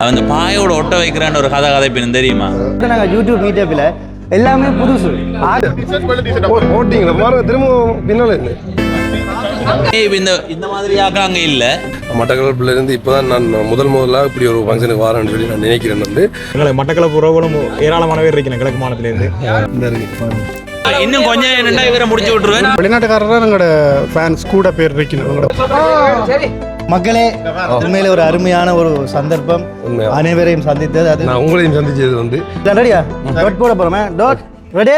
அந்த பாயோட ஒட்ட வைக்கிறான்னு ஒரு கதைப்பின்னு தெரியுமா? நாங்கள் யூடியூப் மீட்டப்பில் எல்லாமே புதுசு ஓட்டிங்களா பாருங்க திரும்ப பின்னால இந்த மாதிரி ஆக்கா அங்கே இல்லை. மட்டக்களப்புல இருந்து இப்போதான் நான் முதலாக இப்படி ஒரு ஃபங்க்ஷனுக்கு வரேன்னு சொல்லி நான் நினைக்கிறேன். வந்து மட்டக்களப்பு உறவுகளும் ஏராளமான பேர் இருக்கேன் கிழக்கு மாநிலத்திலேருந்து. இன்னும் கொஞ்சம் என்னென்னா இவரை முடிச்சு விட்டுருவேன். வெளிநாட்டுக்காரராக எங்களோட ஃபேன்ஸ் கூட பேர் இருக்கணும். மக்களே, உண்மையில ஒரு அருமையான ஒரு சந்தர்ப்பம், அனைவரையும் சந்தித்தது. அது நான் உங்களையும் சந்திச்சது வந்து ரெடியா டாட் போட போறோமே. Dot ready.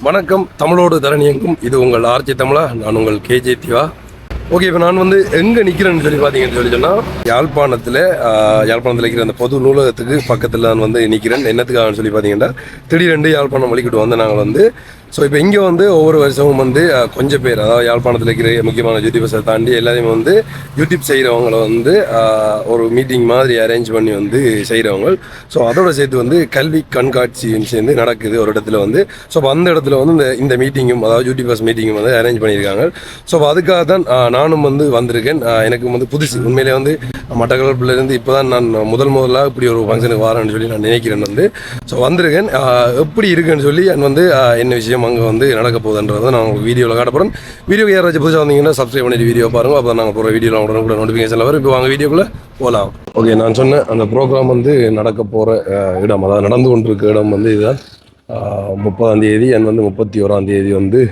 வணக்கம், தமிழோடு தரணியங்கும். இது உங்கள் ஆர்ஜி தமிழா, நான் உங்கள் கேஜே திவா. ஓகே, இப்போ நான் வந்து எங்கே நிற்கிறேன்னு சொல்லி பார்த்தீங்கன்னு சொல்லி சொன்னால் யாழ்ப்பாணத்தில் இருக்கிற அந்த பொது நூலகத்துக்கு பக்கத்தில் நான் வந்து நிற்கிறேன். என்னத்துக்காகன்னு சொல்லி பார்த்தீங்கன்னா திடீரெண்டு யாழ்ப்பாணம் வழிக்கிட்டு வந்து நாங்கள் வந்து இப்போ இங்கே வந்து ஒவ்வொரு வருஷமும் வந்து கொஞ்சம் பேர், அதாவது யாழ்ப்பாணத்தில் இருக்கிற முக்கியமான யூடியூபர்ஸை தாண்டி எல்லாரையும் வந்து யூடியூப் செய்கிறவங்கள வந்து ஒரு மீட்டிங் மாதிரி அரேஞ்ச் பண்ணி வந்து செய்கிறவங்க. அதோட சேர்த்து வந்து கல்வி கண்காட்சியும் சேர்ந்து நடக்குது ஒரு இடத்துல வந்து. அந்த இடத்துல வந்து இந்த மீட்டிங்கும், அதாவது யூடியூபர்ஸ் மீட்டிங்கும் வந்து அரேஞ்ச் பண்ணியிருக்காங்க. அதுக்காக தான் நானும் வந்து வந்திருக்கேன். எனக்கு வந்து புதுசு உண்மையிலே வந்து மட்டக்களப்புலேருந்து இப்போ தான் நான் முதலாக இப்படி ஒரு ஃபங்க்ஷனுக்கு வரேன்னு சொல்லி நான் நினைக்கிறேன். வந்து வந்திருக்கேன். எப்படி இருக்குன்னு சொல்லி வந்து என்ன விஷயம் அங்கே வந்து நடக்க போகுதுன்றதை நான் உங்களுக்கு வீடியோவில் காட்டப்போகிறேன். வீடியோ யாராச்சும் புதுசாக வந்தீங்கன்னா சப்ஸ்கிரைப் பண்ணிட்டு வீடியோ பாருங்கள். அப்போ நாங்கள் போகிற வீடியோவில் உடனே நோட்டிஃபிகேஷனில் வரும். இப்போ வாங்க வீடியோக்குள்ளே போகலாம். ஓகே, நான் சொன்னேன் அந்த ப்ரோக்ராம் வந்து நடக்க போகிற இடம், அதாவது நடந்து கொண்டிருக்க இடம் வந்து இதுதான். 30ஆம் தேதி அண்ட் வந்து 31ஆம் தேதி வந்து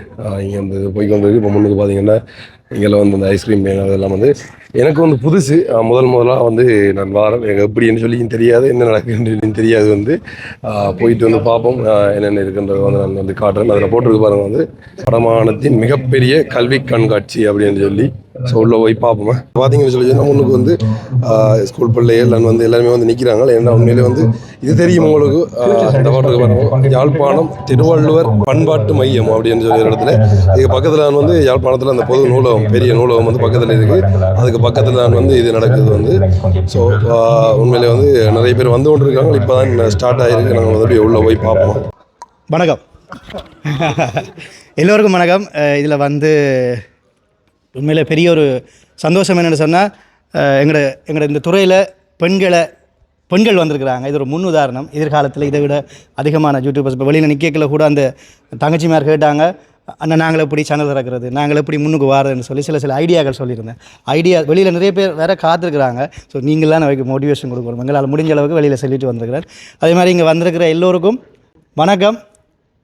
இங்கே வந்து போய்கொண்டிருக்கு. இப்போ முன்னுக்கு பார்த்தீங்கன்னா இங்கே வந்து அந்த ஐஸ்கிரீம் அதெல்லாம் வந்து எனக்கு வந்து புதுசு. முதலாக வந்து நான் வாரம் எனக்கு எப்படின்னு சொல்லி தெரியாது, என்ன நடக்குன்னு தெரியாது. வந்து போயிட்டு வந்து பார்ப்போம் என்னென்ன இருக்குன்றது வந்து நான் வந்து காட்டுறேன். அதில் போட்டிருக்கு பாருங்கள், வந்து வடமாகாணத்தின் மிகப்பெரிய கல்வி கண்காட்சி அப்படின்னு சொல்லி. உள்ள போய் பார்ப்போம். பார்த்தீங்கன்னு சொல்லி சொன்னால் முன்னுக்கு வந்து ஸ்கூல் பிள்ளைகள் நான் வந்து எல்லாருமே வந்து நிற்கிறாங்க. ஏன்னா உண்மையிலே வந்து இது தெரியும் உங்களுக்கு. இந்த பாட்டுக்கு பாருங்கள், யாழ்ப்பாணம் திருவள்ளுவர் பண்பாட்டு மையம் அப்படின்னு சொல்லி இடத்துல. இதுக்கு பக்கத்தில் நான் வந்து யாழ்ப்பாணத்தில் அந்த பொது நூலகம், பெரிய நூலகம் வந்து பக்கத்தில் இருக்குது. அதுக்கு பக்கத்தில் நான் வந்து இது நடக்குது வந்து. உண்மையிலே வந்து நிறைய பேர் வந்து கொண்டு இருக்காங்க. இப்போ தான் ஸ்டார்ட் ஆகிருக்கு. நாங்கள் வந்து உள்ளே போய் பார்ப்போம். வணக்கம் எல்லோருக்கும் வணக்கம். இதில் வந்து உண்மையில் பெரிய ஒரு சந்தோஷம் என்னென்னு சொன்னால், எங்களோட இந்த துறையில் பெண்கள் வந்திருக்கிறாங்க. இது ஒரு முன் உதாரணம். எதிர்காலத்தில் இதை விட அதிகமான யூடியூபர்ஸ் இப்போ வெளியில் நிற்கல கூட அந்த தங்கச்சிமார் கேட்டாங்க, அண்ணன் நாங்கள் எப்படி சேனல் திறக்கிறது, நாங்கள் எப்படி முன்னுக்கு வாரதுன்னு சொல்லி சில ஐடியாக்கள் சொல்லியிருந்தேன். வெளியில் நிறைய பேர் வேறு காத்திருக்கிறாங்க. நீங்களாம் வைக்க மோட்டிவேஷன் கொடுக்கணும். எங்களால் முடிஞ்ச அளவுக்கு வெளியில் சொல்லிட்டு வந்திருக்கிறேன். அதே மாதிரி இங்கே வந்திருக்கிற எல்லோருக்கும் வணக்கம்.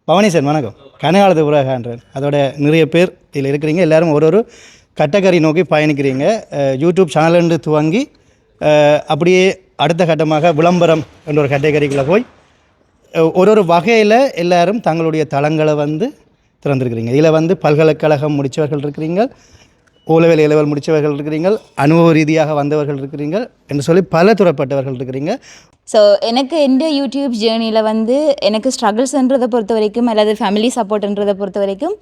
பவனிசன் வணக்கம். கனகாலத்து உலகன்றேன். அதோட நிறைய பேர் இதில் இருக்கிறீங்க. எல்லோரும் ஒரு கட்டக்கரை நோக்கி பயணிக்கிறீங்க. யூடியூப் சேனல்ன்று துவங்கி அப்படியே அடுத்த கட்டமாக விளம்பரம் என்ற ஒரு கேட்டகரிக்குள்ளே போய் ஒரு வகையில் எல்லோரும் தங்களுடைய தளங்களை வந்து திறந்துருக்கிறீங்க. இதில் வந்து பல்கலைக்கழகம் முடித்தவர்கள் இருக்கிறீங்க, ஓலவேல் இலவல் முடித்தவர்கள் இருக்கிறீங்க, அனுபவ ரீதியாக வந்தவர்கள் இருக்கிறீங்க என்று சொல்லி பல துறைப்பட்டவர்கள் இருக்கிறீங்க. ஸோ எனக்கு எந்த யூடியூப் ஜேர்னியில் வந்து எனக்கு ஸ்ட்ரகிள்ஸ்ன்றதை பொறுத்த வரைக்கும் அல்லது ஃபேமிலி சப்போர்ட்ன்றதை பொறுத்த வரைக்கும்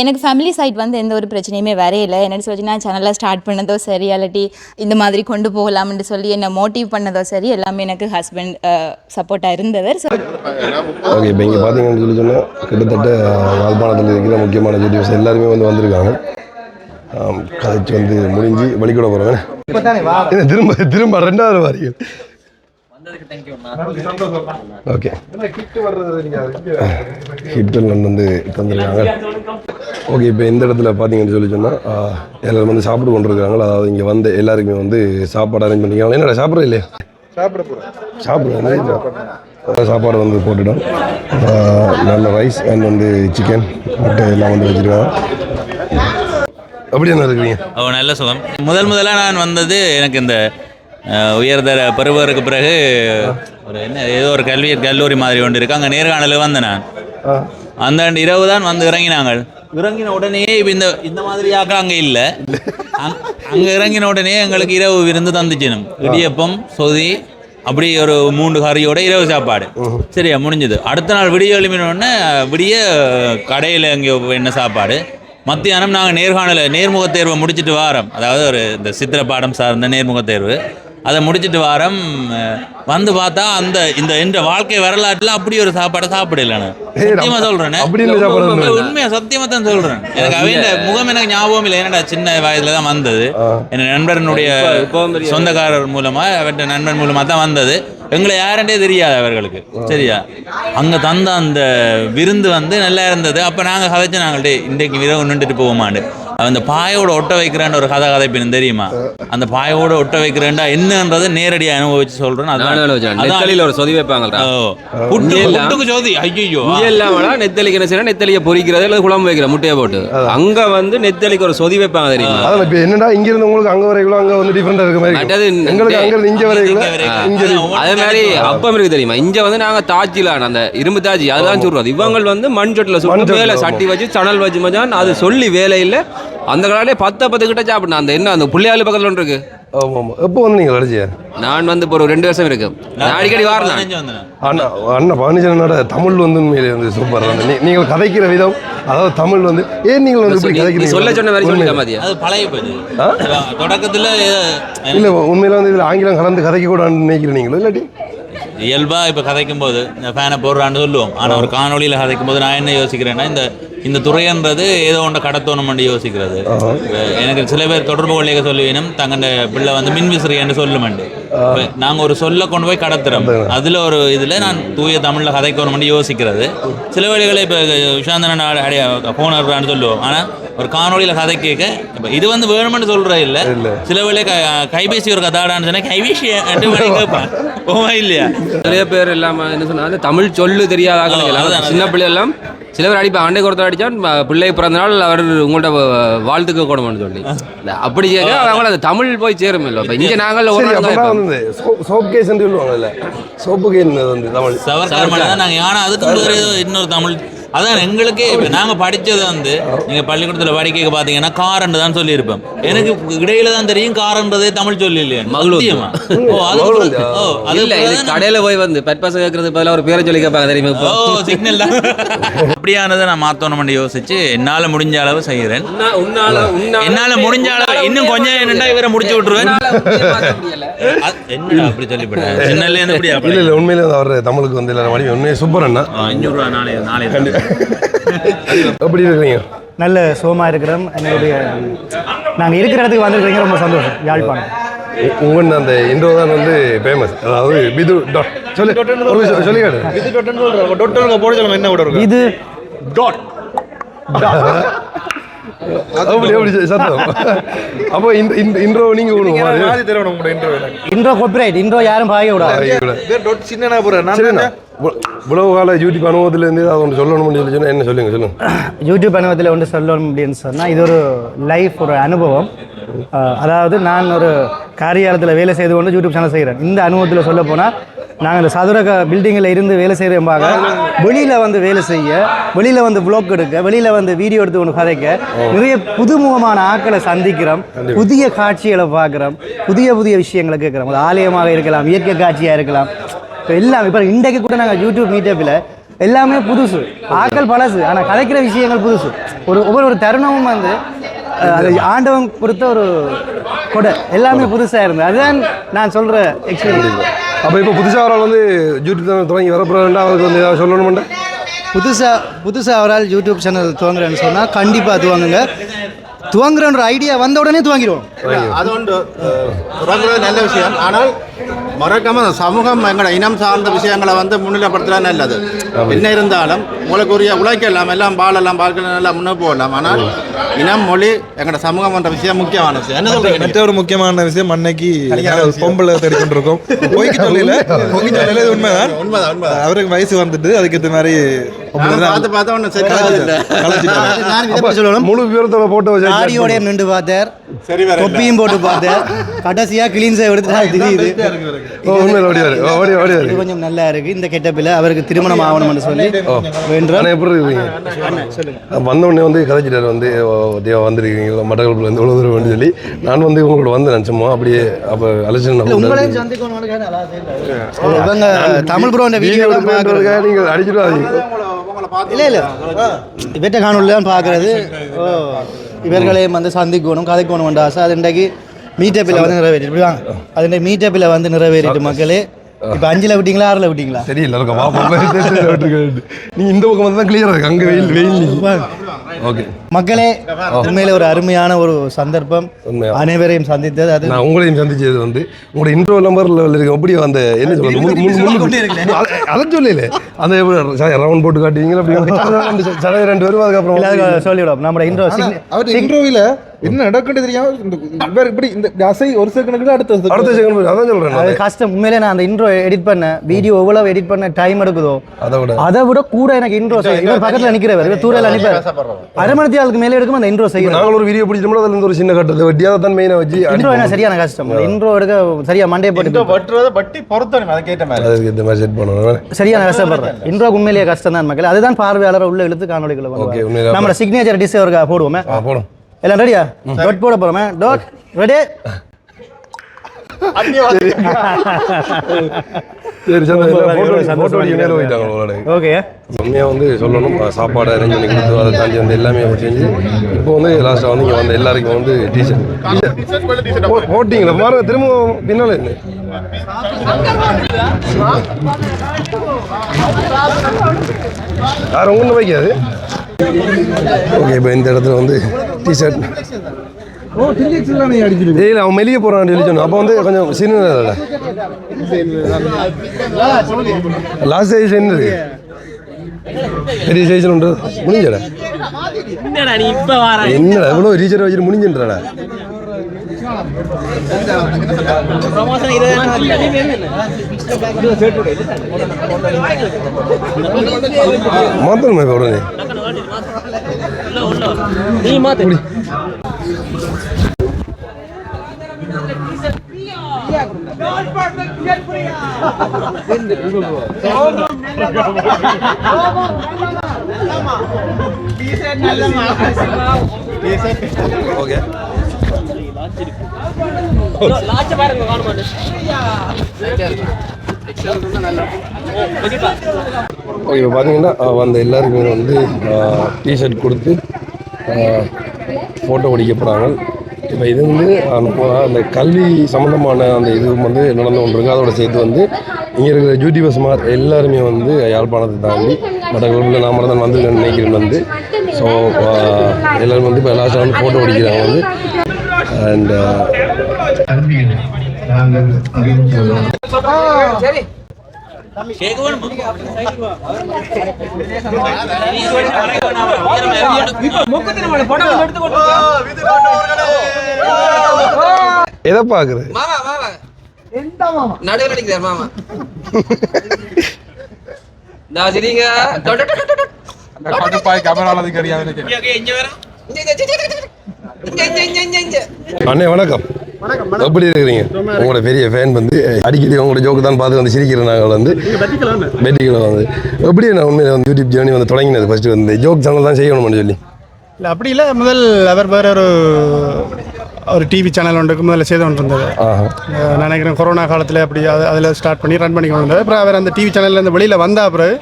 எனக்கு ஃபேமிலி சைட் வந்து எந்த ஒரு பிரச்சனையுமே வரையில. என்னென்னு சொல்லி நான் சேனலில் ஸ்டார்ட் பண்ணதோ சரி, அல்லாட்டி இந்த மாதிரி கொண்டு போகலாம்னு சொல்லி என்னை மோட்டிவ் பண்ணதோ சரி, எல்லாமே எனக்கு ஹஸ்பண்ட் சப்போர்ட்டாக இருந்தவர். ஸோ ஓகே, இப்போ இங்கே பார்த்தீங்கன்னு சொல்லி சொன்னால் கிட்டத்தட்ட யாழ்ப்பாணத்தில் இருக்கிற முக்கியமான யூடியூப்ஸ் எல்லாருமே வந்து வந்திருக்காங்க. கதைச்சு வந்து முடிஞ்சு வழிகூட போகிறாங்க. திரும்ப 2வது வாரிகள். ஓகே, ஹிட்டில் வந்து தந்துருக்காங்க. ஓகே, இப்போ இந்த இடத்துல பார்த்தீங்கன்னு சொல்லி சொன்னால் எல்லோரும் வந்து சாப்பிட்டு கொண்டிருக்காங்க. அதாவது இங்கே வந்து எல்லாருக்குமே வந்து சாப்பாடு அரேஞ்ச் பண்ணிக்கிறாங்க. என்னடா சாப்பிட்ற இல்லையா? சாப்பாடு வந்து போட்டுட்டோம். நல்ல ரைஸ் அண்ட் வந்து சிக்கன் முட்டை எல்லாம் வந்து வச்சுருக்காங்க. அப்படி என்ன இருக்கிறீங்க? நல்ல சுகம். முதலாக நான் வந்தது எனக்கு இந்த உயர்தர பருவருக்கு பிறகு ஒரு ஏதோ ஒரு கல்லூரி மாதிரி ஒன்று இருக்குது. அங்கே நேர்காணலுக்கு வந்தேன் நான். அந்த இரவு தான் வந்து இறங்கின உடனே இப்போ இந்த மாதிரியாக அங்கே இல்லை. அங்கே இறங்கின உடனே எங்களுக்கு இரவு விருந்து தந்துச்சினும். இடியப்பம், சொதி, அப்படி ஒரு 3 கறியோட இரவு சாப்பாடு. சரியா முடிஞ்சது. அடுத்த நாள் விடிய எழுப்பினோடனே விடிய கடையில் அங்கே என்ன சாப்பாடு. மத்தியானம் நாங்கள் நேர்முகத் தேர்வை முடிச்சுட்டு வாரோம். அதாவது இந்த சித்திர பாடம் சார்ந்த நேர்முகத் தேர்வு. அதை முடிச்சிட்டு வாரம் வந்து பார்த்தா அந்த இந்த என்ற வாழ்க்கை வரலாற்றில் அப்படி ஒரு சாப்பாடை சாப்பிடல நான் சத்தியமா சொல்றேன். உண்மையா சத்தியமா தான் சொல்றேன். எனக்கு அவையின் முகம் எனக்கு ஞாபகம் இல்லை. ஏன்னா சின்ன வயதுல தான் வந்தது. என் நண்பரனுடைய சொந்தக்காரர் மூலமா அவற்ற நண்பன் மூலமா தான் வந்தது. எங்களை யாருன்றே தெரியாது அவர்களுக்கு. சரியா, அங்கே தந்த அந்த விருந்து வந்து நல்லா இருந்தது. அப்போ நாங்கள் கதைச்சு நாங்கள்டே இன்றைக்கு விரவு நின்றுட்டு போவோமாண்டு அந்த பாயோட ஒட்ட வைக்கிறான்னு ஒரு கதைப்பின்னு தெரியுமா? அந்த பாயோட ஒட்ட வைக்கிறேன்டா என்னன்றது நேரடியாக அனுபவிச்சு சொல்றேன். நெத்தலியில் ஒரு சொதி வைப்பாங்க. சொதி ஐயோ நெத்தலிக்கு என்ன செய்யணும், நெத்தலியை பொறிக்கிறது இல்லை குழம்பு வைக்கிற முட்டையை போட்டு அங்க வந்து நெத்தலிக்கு ஒரு சொதி வைப்பாங்க தெரியுமா? என்னடா இங்க இருந்து உங்களுக்கு அங்க வரைக்கும் அங்க வந்து டிஃபரெண்டா இருக்க மாதிரி எங்களுக்கு அங்க இருந்து இங்க வரைக்கும் அதே மாதிரி அப்பம் இருக்கு தெரியுமா? இங்க வந்து நாங்க தாஜிலான அந்த இரும்பு தாஜி அதுதான் சொல்றது. இவங்க வந்து மண் சொட்டில் சுட்டு வேலை சட்டி வச்சு சணல் வச்சு மச்சான் அது சொல்லி வேலை இல்லை. அந்த காலையிலே 10 கிட்ட சாப்பிட்டேன். அந்த என்ன அந்த புள்ளியாளு பக்கத்தில் ஒன்று இருக்கு. எப்போ வந்து நீங்கள் அடிச்சியா? நான் வந்து இப்போ ஒரு 2 வருஷம் இருக்கு. நான் அடிக்கடி வரேன். அண்ணா அண்ணா பழனிச்சனோட தமிழ் வந்து உண்மையிலே வந்து சூப்பர். நீங்கள் கதைக்கிற விதம், அதாவது தமிழ் வந்து ஏன் நீங்கள் வந்து இப்படி கதைக்கிறீங்க? சொல்ல சொன்ன மாதிரி சொல்லிட்ட மாதிரியா? அது பழைய போகுது. தொடக்கத்தில் இல்லை உண்மையில வந்து இதில் ஆங்கிலம் கலந்து கதைக்க கூடாதுன்னு நினைக்கிறீங்களோ? இல்லாட்டி இயல்பாக இப்போ கதைக்கும் போது இந்த ஃபேனை போடுறான்னு சொல்லுவோம். ஆனால் ஒரு காணொலியில் கதைக்கும் போது நான் என்ன யோசிக்கிறேன்னா இந்த துறைன்றது ஏதோ ஒன்றை கடத்தணும்னு யோசிக்கிறது. எனக்கு சில பேர் தொடர்பு கொள்ளைய சொல்லுவேனும் தங்கண்ட பிள்ளை வந்து மின்விசிறின்னு சொல்லுமெண்டு. நாங்கள் ஒரு சொல்ல கொண்டு போய் கடத்துறோம். அதில் ஒரு இதில் நான் தூய தமிழில் கதைக்கணும்னு யோசிக்கிறது. சில வேளைகளை இப்போ விஷாந்தன போனான்னு சொல்லுவோம். ஆனால் ஒரு காணொலியில் கதை கேட்க இப்போ இது வந்து வேணுமென்னு சொல்கிற இல்லை. சில வேளை கைபேசி ஒரு கதாடான்னு சொன்னால் கைபேசி கேட்பான் போவா இல்லையா? நிறைய பேர் இல்லாமல் என்ன சொன்னாங்க தமிழ் சொல்லு தெரியாத சின்ன பிள்ளை எல்லாம் சில பேர் அடிப்பா அண்டை ஒருத்தர் அடித்தா பிள்ளை பிறந்த நாள் அவர் உங்கள்கிட்ட வாழ்த்துக்க கூடமான்னு சொல்லி அப்படி கேட்க அவங்கள அந்த தமிழ் போய் சேரும் இல்லை. இப்போ இங்கே நாங்கள் சோப் கேஸ் சொல்லுவாங்கல்ல, சோப்பு கேஸ் வந்து தமிழ் சவர்கர் தான் நாங்கள். ஆனால் அதுக்கு இன்னொரு தமிழ் அதான் எங்களுக்கே. இப்போ நாங்கள் படித்தது வந்து நீங்கள் பள்ளிக்கூடத்தில் படிக்க பார்த்தீங்கன்னா காரண்டு தான் சொல்லியிருப்போம். எனக்கு இடையில தான் தெரியும் காரன்றதே தமிழ் சொல்லி இல்லையா? மகிழ்ச்சியமா? அது கடையில் போய் வந்து பர்பஸ் கேட்கறது பதிலாக ஒரு பேரை சொல்லி கேட்பாங்க தெரியுமா? சிக்னல் தான் அப்படியானதை நான் மாற்றணும்னு யோசிச்சு என்னால் முடிஞ்ச அளவு செய்கிறேன். என்னால் முடிஞ்ச அளவு இன்னும் கொஞ்சம் என்னண்டா இவரை முடிச்சு விட்டுருவேன். என்ன அப்படி சொல்லிவிட்டேன் சின்னலேருந்து அப்படியா? இல்லை உண்மையிலே அவர் தமிழுக்கு வந்து இல்லை உண்மையை சூப்பர் அண்ணா. 500 ரூபா நாளை எப்படி இருக்கிறீங்க? நல்ல சோமா இருக்கிறோம். என்னுடைய நாங்கள் இருக்கிற இடத்துக்கு வந்திருக்கிறீங்க, ரொம்ப சந்தோஷம். யாழ்ப்பாணம் உங்க அந்த இன்ட்ரோ தான் வந்து ஃபேமஸ். அதாவது பிது டாட் சொல்லி சொல்லிக்காடு இது டாட் போட சொல்லுங்க. என்ன விட இது டாட் அப்படி சத்தம். அப்போ இந்த இன்ட்ரோ நீங்க இன்ட்ரோ காப்பிரைட் இன்ட்ரோ யாரும் பாய விடாது. சின்ன போறேன் உலக கால யூடியூப் அனுபவத்திலேருந்து அதை ஒன்று சொல்லணும்னு சொல்லி சொன்னால் என்ன சொல்லுங்க? யூடியூப் அனுபவத்தில் ஒன்று சொல்லணும் அப்படின்னு சொன்னால் இது ஒரு லைஃப், ஒரு அனுபவம். அதாவது நான் ஒரு காரியாலயத்தில் வேலை செய்து கொண்டு யூடியூப் சேனல் செய்கிறேன். இந்த அனுபவத்தில் சொல்ல போனால் நாங்கள் இந்த சதுர பில்டிங்கில் இருந்து வேலை செய்கிறோம்பாக வெளியில் வந்து வேலை செய்ய, வெளியில் வந்து வ்ளாக் எடுக்க, வெளியில் வந்து வீடியோ எடுத்து கொண்டு கதைக்க நிறைய புதுமுகமான ஆட்களை சந்திக்கிறோம். புதிய காட்சிகளை பார்க்குறோம், புதிய விஷயங்களை கேட்குறோம். அது ஆலயமாக இருக்கலாம், இயற்கை காட்சியாக இருக்கலாம். இப்போ எல்லாம் இப்போ இன்றைக்கு கூட நாங்கள் யூடியூப் மீட்டப்பில் எல்லாமே புதுசு, ஆக்கள் பழசு, ஆனால் கதைக்கிற விஷயங்கள் புதுசு. ஒவ்வொரு தருணமும் வந்து அது ஆண்டவன் கொடுத்த ஒரு கொடை, எல்லாமே புதுசாக இருந்தது. அதுதான் நான் சொல்கிற எக்ஸ்பீரியன்ஸ். அப்போ இப்போ புதுசாக அவரால் வந்து யூடியூப் சேனல் தொடங்கி வரப்போறா அவருக்கு வந்து ஏதாவது சொல்லணும்னா புதுசாக அவரால் யூடியூப் சேனல் துவங்குறேன்னு சொன்னால் கண்டிப்பாக துவங்குங்க. துவங்குறன்ற ஐடியா வந்த உடனே துவங்கிடுவோம். அது ஒன்று துவங்குறது நல்ல விஷயம். ஆனால் மறக்காம சமூகம் எங்களோட இனம் சார்ந்த விஷயங்களை வந்து முன்னிலைப்படுத்துறது நல்லது. என்ன இருந்தாலும் உங்களுக்குரிய உழைக்கலாம், எல்லாம் வாழலாம், வாழ்க்கை எல்லாம் முன்னே போகலாம். ஆனால் இனம், மொழி, எங்களோட சமூகம் என்ற விஷயம் முக்கியமான விஷயம். என்ன சொல்றீங்க? மற்ற ஒரு முக்கியமான விஷயம், அன்னைக்கு பொம்பளை தேடிக்கொண்டிருக்கோம். பொய்க்கு சொல்லல உண்மைதான். அவருக்கு வயசு வந்துட்டு அதுக்கேற்ற மாதிரி பார்த்து முழு விவரத்தோட போட்டோ தாடியோட நின்று பார்த்தார், தொப்பியும் போட்டு பார்த்தார், கடைசியா கிளீன்ஸை எடுத்து தெரியுது. கொஞ்சம் நல்லா இருக்கு இந்த கெட்டப்பில். அவருக்கு திருமணம் ஆகணும்னு சொல்லி எப்படி இருக்கீங்க? வந்தவுடனே வந்து கதைச்சிட்டார் வந்து தேவா வந்துருக்கீங்க மட்டக்களப்பில் இருந்து இவ்வளோ தூரம் சொல்லி நான் வந்து உங்களோட வந்து நினச்சோமோ அப்படியே. அப்போ அலட்சன் இவங்க தமிழ் ப்ரோ வீடியோ நீங்கள் அடிச்சுட்டு இல்லை இவற்றை காணொலி தான் பார்க்குறது. இவர்களையும் வந்து சந்திக்கணும், கதைக்கணும் ஆசை. அது இன்றைக்கு மீட்டப்பில் வந்து நிறைவேறிட்டு இப்படி வாங்க அதுல மீட்டப்பில் வந்து நிறைவேறிட்டு மக்களே இப்போ 5ல் விட்டீங்களா 6ல் விட்டீங்களா தெரியல நீ இந்த பக்கம் வந்து தான் கிளியரா இருக்கு அங்க வெயில் ஓகே மக்களே உண்மையிலே ஒரு அருமையான ஒரு சந்தர்ப்பம் அனைவரையும் சந்தித்தது அது நான் உங்களையும் சந்திச்சது வந்து உங்களோட இன்ட்ரோ நம்பர் லெவல் இருக்கு அப்படியே அந்த என்ன சொல்றது அதை சொல்லல அந்த ரவுண்ட் போட்டு காட்டுவீங்க அப்படி 2 பேரும் அதுக்கப்புறம் சொல்லிவிடும் நம்ம இன்ட்ரோவில் என்ன நடக்குன்னு தெரியாம இப்படி இந்த அசை ஒரு செகண்ட் அடுத்த செகண்ட் அதான் சொல்றேன் அது கஷ்டம் உண்மையிலே நான் அந்த இன்ட்ரோ எடிட் பண்ண வீடியோ எவ்வளவு எடிட் பண்ண டைம் எடுக்குதோ அதை விட கூட எனக்கு இன்ட்ரோ இவர் பக்கத்தில் நிற்கிறவர் இவர் தூரையில் அனுப்பார் அரை மணி நேரத்துக்கு மேலே எடுக்கும் அந்த இன்ட்ரோ செய்யணும் நாங்கள் ஒரு வீடியோ பிடிச்சோம்னா அதில் ஒரு சின்ன கட்டத்தை வெட்டியாக தான் மெயினாக வச்சு இன்ட்ரோ என்ன சரியான கஷ்டம் இன்ட்ரோ எடுக்க சரியா மண்டே போட்டு வெட்டுறதை பட்டி பொறுத்தணும் அதுக்கேற்ற மாதிரி அதுக்கு இந்த மாதிரி செட் பண்ணணும் சரியான கஷ்டப்படுறேன் இன்ட்ரோ உண்மையிலேயே கஷ்டம் தான் மக்கள் அதுதான் பார்வையாளர் உள்ள இழுத்து காணொலிகளை பண்ணுவாங்க நம்ம சிக்னேச்சர் டிஷ் ஒரு போடுவோமே போடும் எல்லாம் ரெடியா டாட் போட போறோமே டாட் ரெடி சரி ஃபோட்டோ நேரம் போயிட்டாங்க உங்களோட ஓகே உண்மையாக வந்து சொல்லணும் சாப்பாடு அரேஞ்ச் பண்ணி கொடுத்து அதை தாண்டி வந்து எல்லாமே செஞ்சு இப்போ வந்து லாஸ்ட்டாக வந்து இங்கே வந்து எல்லாருக்கும் வந்து டீஷர்ட் போட்டிங்களா பாருங்க திரும்ப பின்னால் இருக்கு யாரும் ஒன்றும் வைக்காது ஓகே இப்போ இந்த இடத்துல வந்து டிஷர்ட் இல்லை அவன் வெளியே போகிறான்னு சொல்லி சொன்னான் அப்போ வந்து கொஞ்சம் சின்ன லாஸ்ட் சைஸ் என்ன இருக்கு பெரிய சைஸ் உண்டு முடிஞ்சடா என்னடா எவ்வளோ ரீச்சர் வச்சுட்டு முடிஞ்சுன்றடா மாத்தணுமா இப்போ உடனே நீ மாத்த ஓகே ஓகே இப்போ பார்த்தீங்கன்னா அந்த எல்லாருக்குமே வந்து டிஷர்ட் கொடுத்து ஃபோட்டோ பிடிக்க போகிறாங்க இப்போ இது வந்து அந்த கல்வி சம்மந்தமான அந்த இது வந்து நடந்து கொண்டிருக்கு அதோட சேர்த்து வந்து இங்கே இருக்கிற யூடியூபர்ஸ் மாதிரி எல்லாருமே வந்து யாழ்ப்பாணத்தை தாண்டி மற்றவர்களுக்குள்ள நாம தான் வந்து நினைக்கிறேன் வந்து ஸோ எல்லோரும் வந்து இப்போ லாஸ்ட்டாக வந்து ஃபோட்டோ பிடிக்கிறாங்க வந்து அண்ட் சரி எதை பாக்குறது நடுவில் அடிக்கிறார் மாமா நான் சரிங்க அண்ணே வணக்கம் எப்படி இருக்கிறீங்க உங்களோட பெரிய ஃபேன் வந்து அடிக்கடி உங்களோட ஜோக்கு தான் பார்த்து வந்து சிரிக்கிற நாங்கள் வந்து பெட்டிக்கிழமை வந்து எப்படி நான் உண்மையில வந்து யூடியூப் ஜேர்னி வந்து தொடங்கினது ஃபர்ஸ்ட் வந்து ஜோக் சேனல் தான் செய்யணும்னு சொல்லி இல்லை அப்படி இல்லை முதல் அவர் வேறு ஒரு டிவி சேனல் ஒன்றுக்கு முதல்ல செய்து கொண்டு இருந்தது நான் நினைக்கிறேன் கொரோனா காலத்தில் அப்படி அதில் ஸ்டார்ட் பண்ணி ரன் பண்ணி கொண்டு வந்தது அப்புறம் அவர் அந்த டிவி சேனல்லேருந்து வெளியில் வந்த அப்புறம்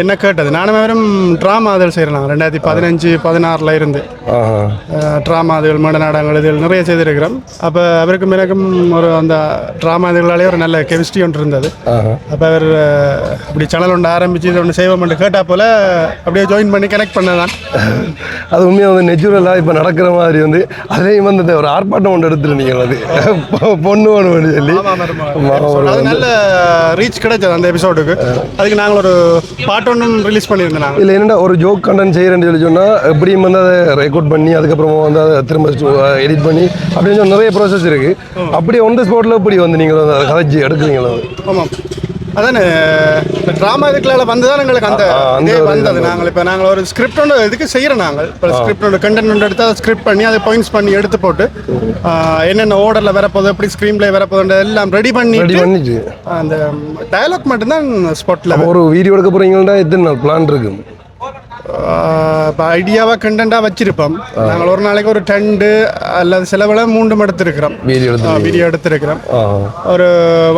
என்ன கேட்டது நானும் வெறும் ட்ராமா அதில் செய்கிறேன் 2015-16 இருந்து ட்ராமா அதுகள் மேட நாடகங்கள் இதில் நிறைய செய்திருக்கிறோம் அப்போ அவருக்கும் எனக்கும் ஒரு அந்த ட்ராமா இதுகளாலே ஒரு நல்ல கெமிஸ்ட்ரி ஒன்று இருந்தது அப்போ அவர் இப்படி சேனல் ஒன்று ஆரம்பித்து இது ஒன்று செய்வோம்னு கேட்டால் போல் அப்படியே ஜாயின் பண்ணி கனெக்ட் பண்ணதான் அது உண்மையாக வந்து நெச்சுரலாக இப்போ நடக்கிற மாதிரி வந்து அதையும் வந்து ஒரு ஆர்ப்பாட்டம் ஒன்று எடுத்துருந்தீங்க அது பொண்ணு ஒன்று சொல்லி அது நல்ல ரீச் கிடைச்சது அந்த எபிசோடுக்கு அதுக்கு நாங்கள் ஒரு பாட்டு ஒன்று ரிலீஸ் பண்ணியிருந்தோம் இல்லை என்னடா ஒரு ஜோக் கண்டென்ட் செய்கிறேன்னு சொல்லி சொன்னால் எப்படியும் வந்து அதை ரெக்கார்ட் பண்ணி அதுக்கப்புறமா வந்து அதை திரும்ப எடிட் பண்ணி அப்படின்னு சொல்லி நிறைய ப்ராசஸ் இருக்குது அப்படியே ஒன் த ஸ்பாட்டில் எப்படி வந்து நீங்கள் அதை கதைச்சி எடுக்கிறீங்களா ஆமாம் அதானே இப்போ ட்ராமா இதுக்குள்ள வந்து தான் எங்களுக்கு அந்த வந்தது நாங்கள் ஒரு ஸ்கிரிப்ட் ஒன்று இதுக்கு செய்கிறோம் நாங்கள் இப்போ ஸ்கிரிப்ட் ஒன்று கண்டென்ட் ஒன்று எடுத்து அதை ஸ்கிரிப்ட் பண்ணி அதை பாயிண்ட்ஸ் பண்ணி எடுத்து போட்டு என்னென்ன ஓர்டரில் வரப்போகுது எப்படி ஸ்க்ரீன் பிளே வரப்போகுது எல்லாம் ரெடி பண்ணிட்டு அந்த டயலாக் மட்டும்தான் ஸ்பாட்டில் ஒரு வீடியோ எடுக்க போகிறீங்கன்னா எத்தனை நாள் பிளான் இருக்கு இப்போ ஐடியாவாக கண்டென்ட்டாக வச்சுருப்போம். நாங்கள் ஒரு நாளைக்கு ஒரு 2 அல்லது சிலவில் 3 எடுத்திருக்கிறோம், வீடியோ எடுத்திருக்கிறோம். ஒரு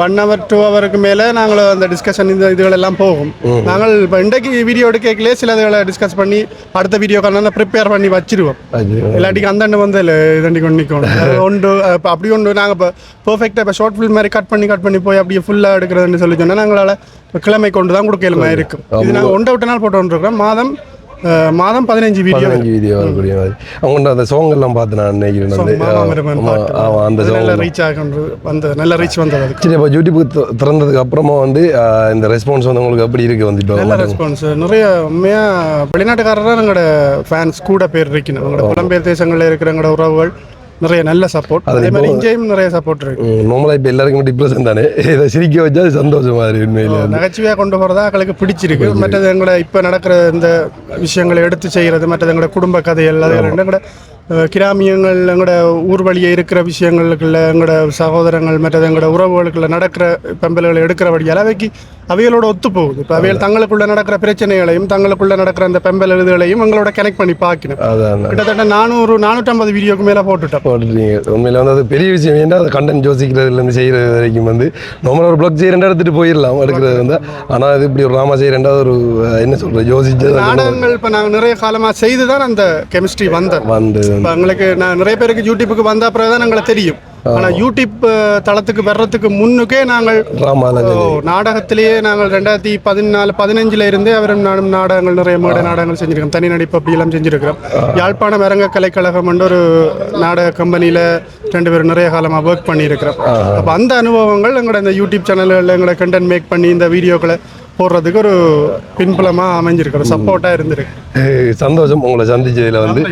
1 hour 2 hourக்கு மேலே நாங்கள் அந்த டிஸ்கஷன் இதுகளெல்லாம் போகும். நாங்கள் இப்போ இன்றைக்கு வீடியோ எடுக்கலே சில இதுகளை டிஸ்கஸ் பண்ணி அடுத்த வீடியோக்கான ப்ரிப்பேர் பண்ணி வச்சிருவோம். இல்லாட்டிக்கு அந்தாண்டு வந்து இதண்டி கொண்டு நிற்கணும் ஒன்று. இப்போ அப்படி ஒன்று நாங்கள் இப்போ பெர்ஃபெக்டாக இப்போ ஷார்ட் ஃபில்ம் மாதிரி கட் பண்ணி போய் அப்படியே ஃபுல்லாக எடுக்கிறதுன்னு சொல்லி சொன்னால் நாங்களால் கிழமை கொண்டு தான் கொடுக்கலுமா இருக்கும். இது நாங்கள் 1 விட்டு நாள் போட்டு வந்துருக்கோம். மாதம் 15 வீடியோ வரக்கூடிய மாதிரி அவங்க அந்த சாங் எல்லாம் பார்த்து நான் நினைக்கிறேன். அந்த நல்ல ரீச் ஆகின்றது வந்து நல்ல ரீச் வந்தது. சரி, இப்போ யூடியூப் திறந்ததுக்கு அப்புறமா வந்து இந்த ரெஸ்பான்ஸ் வந்து உங்களுக்கு எப்படி இருக்கு? வந்துட்டு நல்ல ரெஸ்பான்ஸ் நிறைய உண்மையாக வெளிநாட்டுக்காரராக எங்களோட ஃபேன்ஸ் கூட பேர் இருக்கணும். எங்களோட புலம்பெயர் தேசங்களில் இருக்கிற எங்களோட உறவுகள் நிறைய நல்ல சப்போர்ட். அதே மாதிரி இங்கேயும் நிறைய சப்போர்ட் இருக்கு. நார்மலாக இப்போ எல்லாருக்கும் டிப்ரெஷன் தானே, இதை சிரிக்க வச்சா சந்தோஷமா இருக்கு. உண்மையில நகைச்சுவையாக கொண்டு போகிறதா எங்களுக்கு பிடிச்சிருக்கு. மற்றது எங்களோட இப்போ நடக்கிற இந்த விஷயங்களை எடுத்து செய்கிறது, மற்றது எங்களோட குடும்ப கதைகள், அது எங்களோட கிராமியங்கள், எங்களோட ஊர் வழியே இருக்கிற விஷயங்களுக்குள்ள எங்களோட சகோதரங்கள் மற்றது எங்களோட உறவுகளுக்குள்ள நடக்கிற பெம்பல்களை எடுக்கிறபடியால் அவைகளோட ஒத்து போகுது. இப்போ அவைகள் தங்களுக்குள்ள நடக்கிற பிரச்சனைகளையும் தங்களுக்குள்ள நடக்கிற அந்த பெம்பல் எழுதுகளையும் எங்களோட கனெக்ட் பண்ணி பார்க்கணும். கிட்டத்தட்ட 450 வீடியோக்கு மேலே போட்டுட்டீங்க. உண்மையில வந்து அது பெரிய விஷயம். ஏன்னா அது கண்டென்ட் யோசிக்கிறதுலேருந்து செய்கிறது வரைக்கும் வந்து நம்மளோட ஒரு பிளாக் செய்ய எடுத்துகிட்டு போயிடலாம் எடுக்கிறது வந்து. ஆனால் அது இப்படி ஒரு ராமா செய்ய ரெண்டாவது ஒரு என்ன சொல்கிறது யோசிச்சு நாடகங்கள் இப்போ நாங்கள் நிறைய காலமாக செய்து தான் அந்த கெமிஸ்ட்ரி வந்து இப்போ எங்களுக்கு நான் நிறைய பேருக்கு யூடியூப்புக்கு வந்த அப்புறம் தான் எங்களுக்கு தெரியும். ஆனால் யூடியூப் தளத்துக்கு வர்றதுக்கு முன்னுக்கே நாங்கள் நாடகத்திலேயே நாங்கள் 2014-15 இருந்தே அவரும் நானும் நாடகங்கள் நிறைய மேடை நாடகங்கள் செஞ்சுருக்கோம். தனி நடிப்பு அப்படியெல்லாம் செஞ்சுருக்கிறோம். யாழ்ப்பாணம் அரங்க கலைக்கழகம் ஒரு நாடக கம்பெனியில் 2 பேரும் நிறைய காலமாக ஒர்க் பண்ணியிருக்கிறோம். அப்போ அந்த அனுபவங்கள் எங்களோட இந்த யூடியூப் சேனல்களில் எங்களோட கண்டென்ட் மேக் பண்ணி இந்த வீடியோக்களை போடுறதுக்கு ஒரு பின்புலமாக அமைஞ்சிருக்கு, ஒரு சப்போர்ட்டாக இருந்திருக்கு. சந்தோஷம் உங்களை சந்திச்சதில் வந்து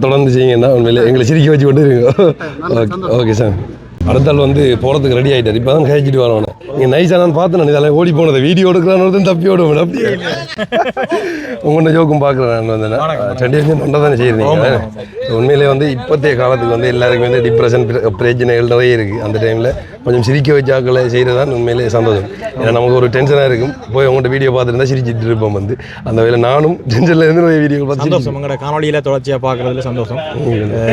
தொடர்ந்து செய்யுங்கன்னா உண்மையிலே எங்களை சிரிக்க வச்சு கொண்டு இருக்கோம். Okay sir. அடுத்த ஆள் வந்து போகிறதுக்கு ரெடி ஆகிட்டார். இப்போ தான் கழிச்சிட்டு வரவன நீங்கள் நைஸாக நான் பார்த்து நான் இதெல்லாம் ஓடி போனதை வீடியோ எடுக்கிறான்னு தப்பி ஓடுவேன். அப்படியே உங்கள்கிட்ட ஜோக்கும் பார்க்குறேன். நான் வந்து 2 வருஷம் ஒன்றா தானே செய்கிறீங்க. உண்மையிலே வந்து இப்போத்தைய காலத்துக்கு வந்து எல்லாருக்குமே வந்து டிப்ரெஷன் பிரச்சனைகள் நிறைய இருக்குது. அந்த டைமில் கொஞ்சம் சிரிக்க வச்சாக்களை செய்கிறது தான் உண்மையிலே சந்தோஷம். ஏன்னா நமக்கு ஒரு டென்ஷனாக இருக்கும், போய் உங்கள்கிட்ட வீடியோ பார்த்துருந்தா சிரிச்சிட்டு இருப்போம். வந்து அந்த வேலை நானும் டென்ஷனில் இருந்து நிறைய வீடியோ பார்த்து சந்தோஷம். உங்களோட காணொலியில் தொடர்ச்சியாக பார்க்குறதுல சந்தோஷம்.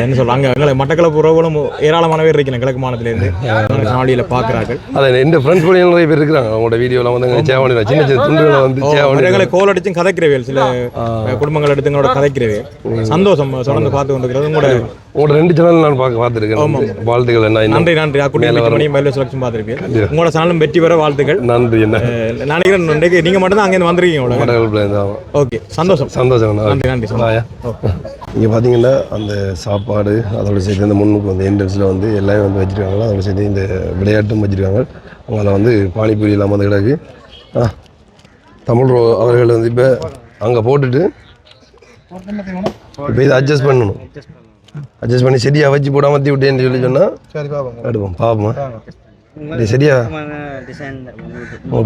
என்ன சொல்கிறாங்க எங்களை மட்டக்களப்பு உறவுகளும் ஏராளமான பேர் இருக்கிறேன் கிழக்கு மாநிலத்திலேருந்து காணொலியில் பார்க்குறார்கள். அதை எந்த ஃப்ரெண்ட்ஸ் கூட நிறைய பேர் இருக்கிறாங்க. அவங்களோட வீடியோவில் வந்து சேவணி சின்ன சின்ன துண்டுகளை வந்து எங்களை கோல் அடிச்சும் கதைக்கிறவே சில குடும்பங்கள் எடுத்து எங்களோட கதைக்கிறவே சந்தோஷம். தொடர்ந்து பார்த்து கொண்டிருக்கிறது உங்களோட 2 சேனல் நான் பார்த்துருக்கேன். வாழ்த்துக்கள். நன்றி நன்றி. செலக்ஷன் பார்த்துருக்கேன். உங்களோட சேனலும் வெற்றி பெற வாழ்த்துக்கள். நன்றி. என்ன நினைக்கிறேன் நீங்கள் மட்டும் தான் அங்கேருந்து வந்துருக்கீங்க. ஓகே சந்தோஷம். நன்றி நன்றி. இங்கே பார்த்தீங்கன்னா அந்த சாப்பாடு அதோட சேர்த்து இந்த முன்னுக்கு வந்து என்ட்ரன்ஸில் வந்து எல்லாமே வந்து வச்சுருக்காங்களா, அதோட சேர்த்து இந்த விளையாட்டும் வச்சுருக்காங்க. அவங்கள வந்து பானிபூரி இல்லாமல் வந்து கிடக்கு. தமிழ் அவர்கள் வந்து இப்போ அங்கே போட்டுட்டு இப்போ இதை அட்ஜஸ்ட் பண்ணணும். அட்ஜஸ்ட் பண்ணி சரியாக வச்சு போடாமல் மத்தி விட்டேன்னு சொல்லி சொன்னால் எடுப்போம் பார்ப்போம். இது சரியா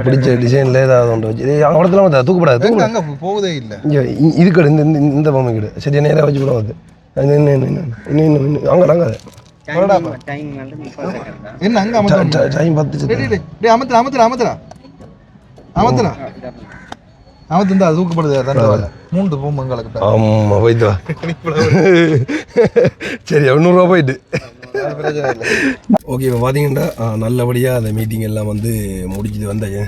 பிடிச்ச டிசைனில் ஏதாவது ஒன்று வச்சு இது அவடத்துல வந்து தூக்கப்படாது. போகுதே இல்லை இது கடை இந்த பொம்மை கடை சரியா நேராக வச்சு போடாது. இன்னும் அங்கே நாங்கள் டைம் 10 தூக்கப்படுது. 3 பொம்மைங்களுக்கு ஆமாம் போயிட்டு வா. சரி 900 போயிட்டு. ஓகே, இப்போ பார்த்தீங்கன்னா நல்லபடியாக அந்த மீட்டிங் எல்லாம் வந்து முடிச்சுட்டு வந்தாங்க.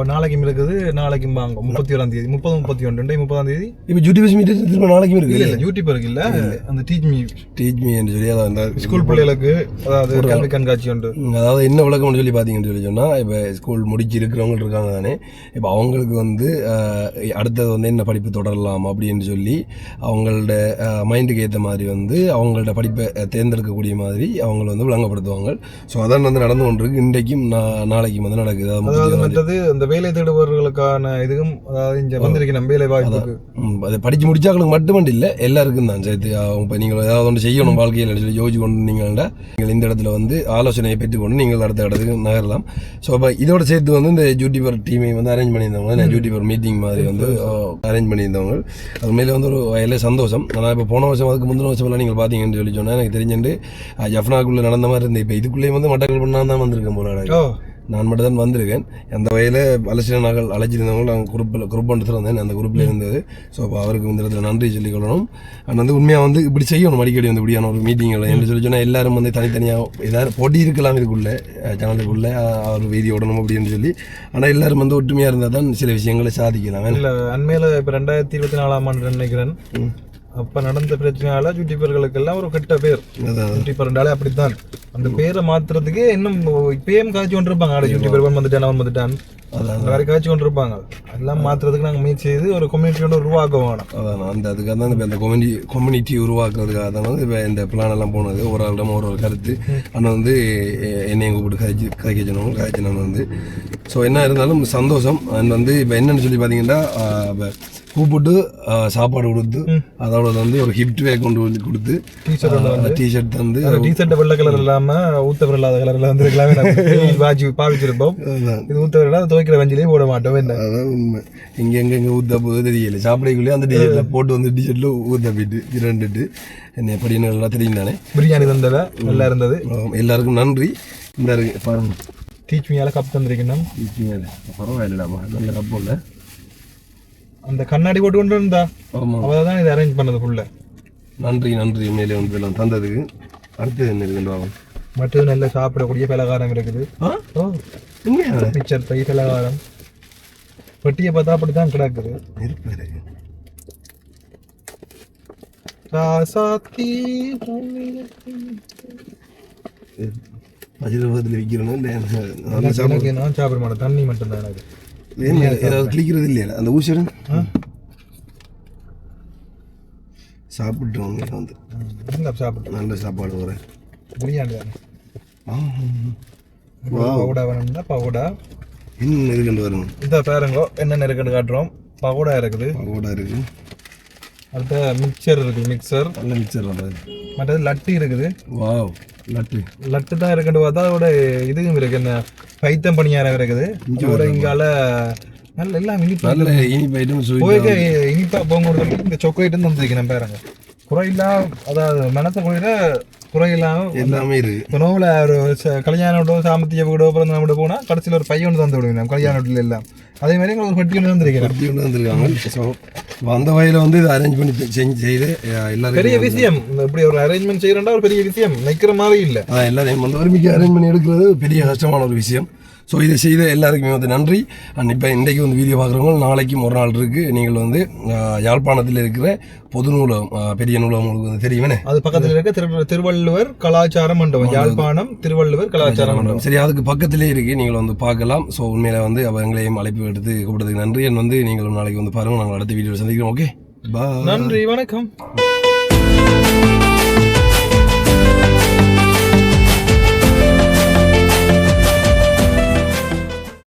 நாளைக்கும் இருக்குது. நாளைக்கும் 31ஆம் தேதி 30-31 தேதி இப்போ யூடியூப் மீட்டிங் திரும்ப நாளைக்கும் இருக்குது. இல்லை யூடியூப் இருக்கு இல்லை அந்த டீச் மீ என்று சொல்லி அதாவது ஸ்கூல் பிள்ளைகளுக்கு அதாவது ஒரு கல்வி கண்காட்சி உண்டு. அதாவது என்ன விளக்கம்னு சொல்லி பார்த்தீங்கன்னு சொல்லி சொன்னால் இப்போ ஸ்கூல் முடிச்சு இருக்கிறவங்க இருக்காங்க தானே, இப்போ அவங்களுக்கு வந்து அடுத்தது வந்து என்ன படிப்பு தொடரலாம் அப்படின்னு சொல்லி அவங்களோட மைண்டுக்கு ஏற்ற மாதிரி வந்து அவங்களோட படிப்பை தேர்ந்தெடுக்கக்கூடிய மாதிரி அவங்கள வந்து விளங்கப்படுத்துவாங்க. ஸோ அதான் வந்து நடந்து கொண்டு இருக்கு. இன்றைக்கும் நாளைக்கும் வந்து நடக்குது. அதாவது இந்த வேலை தேடுபவர்களுக்கான இதுவும் அதாவது இங்கே வந்திருக்கு நம்ம வேலை வாய்ப்பு அதை படித்து முடிச்சாங்களுக்கு மட்டுமட்டு இல்லை எல்லாருக்கும் தான் சேர்த்து. இப்போ நீங்கள் ஏதாவது ஒன்று செய்யணும் வாழ்க்கையில் சொல்லி யோசிச்சு கொண்டு நீங்கள் இந்த இடத்துல வந்து ஆலோசனையை பெற்றுக்கொண்டு நீங்கள் அடுத்த இடத்துக்கு நகரலாம். ஸோ இப்போ இதோட சேர்த்து வந்து இந்த யூடியூபர் டீமை வந்து அரேஞ்ச் பண்ணியிருந்தவங்க, யூடியூபர் மீட்டிங் மாதிரி வந்து அரேஞ்ச் பண்ணியிருந்தவங்க. அது மேலே வந்து ஒரு வயலே சந்தோஷம். ஆனால் இப்போ போன வருஷம் அதுக்கு முந்தின வருஷம்லாம் நீங்கள் பார்த்தீங்கன்னு சொல்லி சொன்னால் எனக்கு தெரிஞ்சுட்டு ஜஃப்னாக்குள்ளே நடந்த மாதிரி இருந்தது. இப்போ இதுக்குள்ளேயே வந்து மட்டக்கள் பண்ணால் தான் வந்திருக்கேன் போல. நான் மட்டும் தான் வந்திருக்கேன். அந்த வகையில் பலஸ்தீன நாங்கள் அழைச்சிருந்தவங்க நாங்கள் குரூப் ஒன்று திறந்தேன், அந்த குரூப்பில் இருந்தது. ஸோ அப்போ அவருக்கு இந்த இடத்துல நன்றி சொல்லிக்கொள்ளணும். அண்ட் வந்து உண்மையாக வந்து இப்படி செய்யணும் அடிக்கடி வந்து இப்படியான ஒரு மீட்டிங்கில் என்று சொல்லி சொன்னால் எல்லாரும் வந்து தனித்தனியாக ஏதாவது போட்டி இருக்கலாம் இதுக்குள்ளே சேனலுக்குள்ளே ஒரு வீதி ஓடணும் அப்படின்னு சொல்லி. ஆனால் எல்லாரும் வந்து ஒற்றுமையாக இருந்தால் தான் சில விஷயங்களை சாதிக்கலாம். இல்லை அண்மையில் இப்போ 2024ஆம் ஆண்டு நினைக்கிறேன் அப்போ நடந்த பிரச்சனையால யூடியூபர்களுக்கெல்லாம் ஒரு கெட்ட பேர். யூடியூபர்னாலே அப்படித்தான் அந்த பேரை மாத்துறதுக்கு இன்னும் இப்பயும் காய்ச்சி கொண்டு இருப்பாங்க. யூடியூபர் வந்துட்டான் வேற காய்ச்சி கொண்டு இருப்பாங்க. எல்லாம் மாத்துறதுக்கு நாங்கள் முயற்சி செய்து ஒரு கம்யூனிட்டியோட உருவாக்க வேணும். அதான் அந்த அதுக்காக தான் இப்போ இந்த கம்யூனிட்டி உருவாக்குறதுக்காக தான் வந்து இப்போ இந்த பிளான் எல்லாம் போனது. ஒரு ஆளிடம் ஒரு கருத்து ஆனால் வந்து என்னையும் கூப்பிட்டு காய்ச்சினவங்க வந்து. ஸோ என்ன இருந்தாலும் சந்தோஷம். அண்ட் வந்து இப்போ என்னென்னு சொல்லி பார்த்தீங்கன்னா கூப்பிட்டு சாப்பாடு கொடுத்து அதோட வந்து ஒரு ஹிப்ட் வேக் கொண்டு வந்து கொடுத்து டிஷர்ட் வந்து டிஷர்ட் வெள்ளை கலர் இல்லாமல் ஊத்தவர் இல்லாத கலரில் வந்துருக்கலாமே பாவிச்சிருப்போம். இது ஊத்தவர் இல்லாத துவைக்கிற வஞ்சிலேயே போட மாட்டோம். என்ன அதான் உண்மை. எங்கே ஊற்ற போகுது தெரியல. சாப்பிடக்குள்ளேயே அந்த டிஷர்ட்டில் போட்டு வந்து டிஷர்ட்டில் ஊற்ற போயிட்டு இரண்டுட்டு என்ன எப்படின்னு எல்லாம் தெரியும் தானே. பிரியாணி தந்தவை நல்லா இருந்தது. எல்லாருக்கும் நன்றி. இந்த இருக்கு பாருங்க டீச் மீயால் கப் தந்திருக்கணும். டீச் மீயால் பரவாயில்லடாமா நல்ல கப்பு இல்லை. அந்த கண்ணாடி போட்டு கொண்டு இருந்தா அவள் தான் இதை அரேஞ்ச் பண்ணதுக்குள்ள. நன்றி உண்மையிலே வந்து எல்லாம் தந்ததுக்கு. அடுத்தது என்ன இருக்குன்னு வாங்க. மற்றது நல்ல சாப்பிடக்கூடிய பலகாரம் இருக்குது. மிச்சர் பை பலகாரம் பெட்டியை பார்த்தா அப்படித்தான் கிடக்குது. வஜ்ரபாத்தில் விற்கிறோம். நான் சாப்பிட மாட்டேன். தண்ணி மட்டும்தான் எனக்கு. ஏதாவது கிளிக்கிறது இல்லையா அந்த ஊசரம் சாப்பிட்டோம். வந்து சாப்பிட்டு நல்ல சாப்பாடு வர பிரியாணி தானே. பவுடா வேணும்னா பவுடா இன்னும் இருக்குன்னு வருங்க. இந்த பேருங்கோ என்னென்ன இருக்குன்னு காட்டுறோம். பவுடா இருக்குது. அடுத்த மிக்சர் இருக்குது. மிக்சர் நல்ல மிக்சர் வராது. மற்றது லட்டி இருக்குது. வாவ் லட்டு தான் இருக்குன்னு பார்த்தா அதோட இதுவும் இருக்கு. என்ன பைத்தம் பணியாரம் இருக்குது. அதோட இங்கால நல்ல எல்லாம் இனிப்பா போங்க. இந்த சாக்லேட்டும் தந்துருக்கேன் பேருங்க. குறையில்லாம் அதாவது மனசை குறையில குறையில்லாம் எல்லாமே இருக்கு. இப்போ நோவில் ஒரு கல்யாண வீடோ சாமத்திய வீடோ பிறந்த வீடு போனால் கடைசியில் ஒரு பையன் ஒன்று தந்து விடுவேன் கல்யாண வீட்டில் எல்லாம். அதே மாதிரி ஒரு பெட்டி ஒன்று வந்திருக்காங்க. ஸோ அந்த வகையில் வந்து இதை அரேஞ்ச் பண்ணி செய்து எல்லாரும் பெரிய விஷயம். இப்படி ஒரு அரேஞ்ச்மெண்ட் செய்யறா ஒரு பெரிய விஷயம். நிற்கிற மாதிரி இல்லை. எல்லாரையும் வந்து ஒருமிக்க அரேஞ்ச் பண்ணி எடுக்கிறது பெரிய கஷ்டமான ஒரு விஷயம். ஸோ இதை செய்த எல்லாருக்குமே வந்து நன்றி. அண்ட் இப்போ இன்றைக்கு வந்து வீடியோ பார்க்குறவங்க நாளைக்கும் ஒரு நாள் இருக்குது. நீங்கள் வந்து யாழ்ப்பாணத்தில் இருக்கிற பொது நூலகம் பெரிய நூலகம் உங்களுக்கு வந்து தெரியுமே. அது பக்கத்தில் இருக்க திருவள்ளுவர் கலாச்சார மண்டபம். யாழ்ப்பாணம் திருவள்ளுவர் கலாச்சார மண்டபம். சரி, அதுக்கு பக்கத்திலே இருக்குது. நீங்கள் வந்து பார்க்கலாம். ஸோ உண்மையில வந்து எங்களையும் அழைப்பு எடுத்து கூப்பிட்டதுக்கு நன்றி. வந்து நீங்களும் நாளைக்கு வந்து பாருங்கள். நாங்கள் அடுத்த வீடியோ சந்திக்கிறோம். ஓகே, பாய். நன்றி, வணக்கம்.